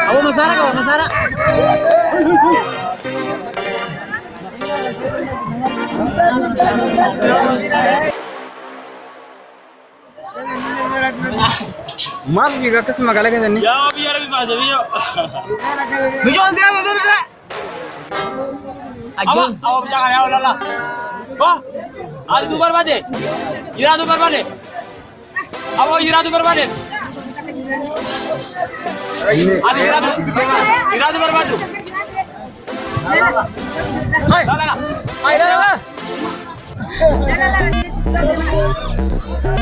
Awo masara. Maaf juga kes magala kan ni. Ya biar lebih pas biar. Bijol dia ada. Awo jangan ya Allah. Wah. Adi dubar bade. Ira dubar bade. Awo ira dubar bade. Adi ira dubar bade. Hai. Hai.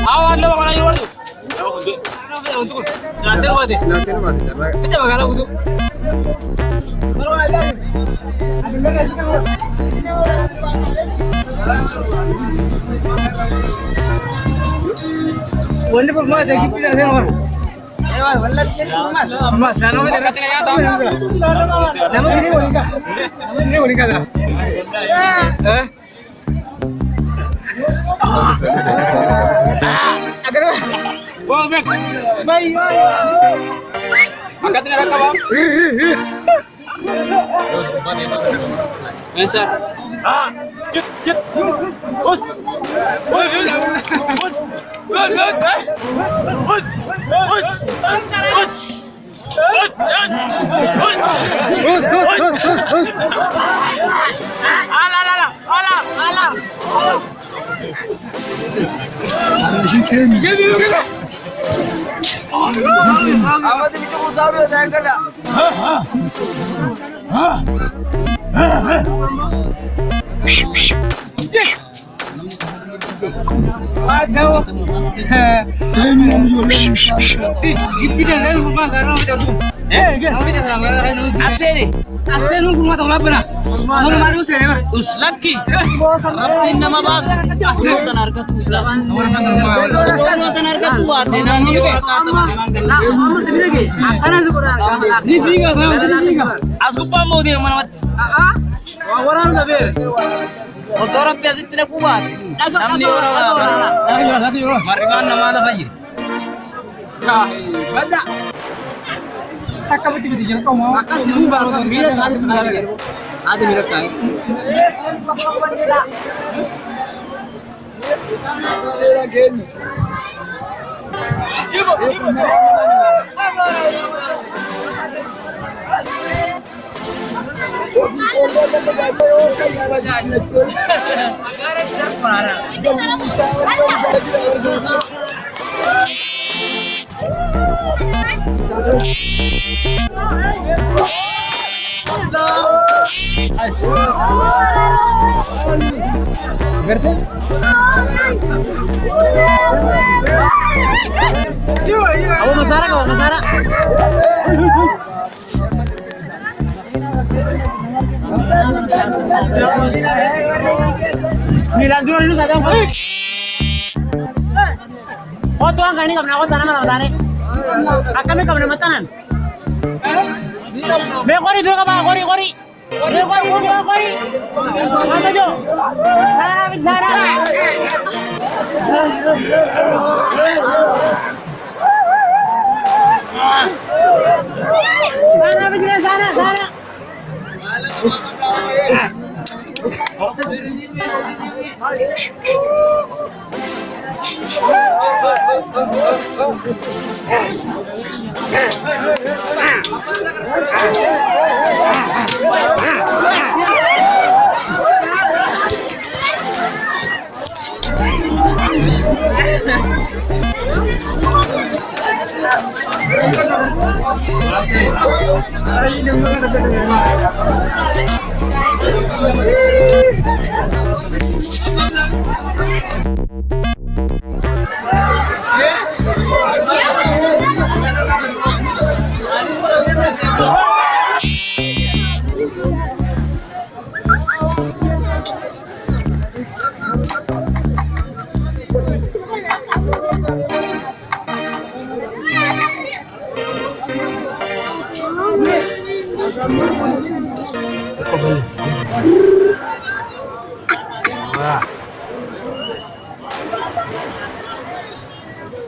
Awo anda bakal ayo wadu. Nasir mati. Kita bakal aku tuh. Wonderful mati kita nasir mati. Mas, sana me dekat ya tahu. Nama ini boleh kan? Agar Wah, Bek. Baik. Angkat neraka, Bang. Biasa. Jet. Bos. Bos. Alah. Awak ini cuma tahu dia tak ada. Aduh. Si, kita dah rumah sekarang kita tu. Kami dah ramai kan. Asal nu rumah tahu apa nak? Orang baru saya. Us laki. Rapin nama bang. Asal tenar kat tu. Orang tenar kat tu. Namni kata memang kenal. Sama sebenarnya ke? Anak sekolah. Ni tiga. Aku pamau dia mana? Orang dah ber. Orang biasa tidak kuat. Namni orang. Marikan nama ada lagi. Bada. Sakka betul jalan kau mau. Maka sibuk baru dia tadi tengah lagi. Ada mirak kai. Ngerti? Awo masara. Nilanjur dulu kata. Oh tuan kali ini kamu nak tanam apa tadi? Kami kamu nak matanan. Kori dulu kapa kori. Kori. Apa jo? Sana. Sana begini sana.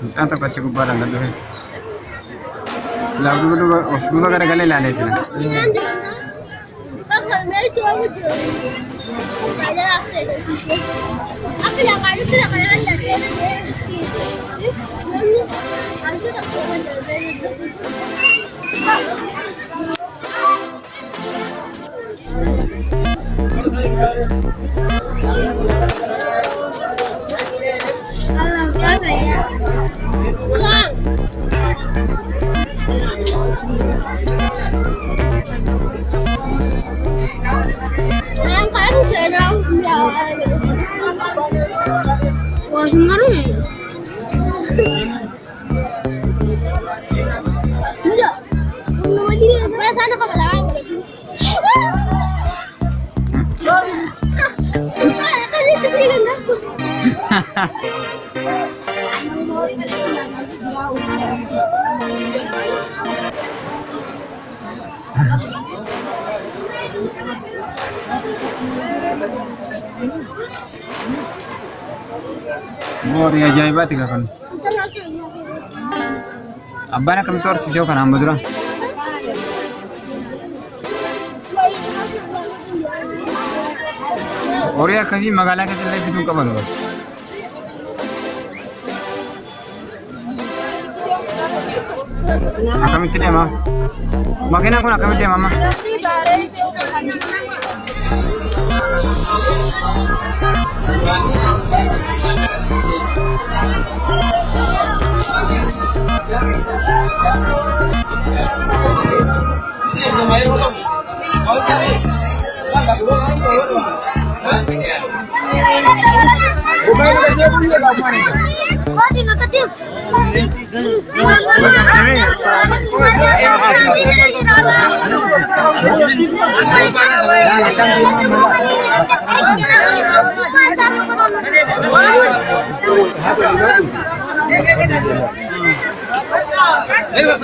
Mucaan tokko achi gubbaadhaan gad dhufe. Laaf of duuba garagalee ilaalee jira. Wah, sebenarnya. Enggak. Mau jadi saya sana ke belakang. Kan itu kan aku. Boori ajaa'ibaati kan. Abbaan akkamitti horsiisee kanaan booda dura? Horii akkasii magaalaa keessatti fiduu qaban. Akkamitti deema? Makiinaan kun akkamitti deema amma? Ayo,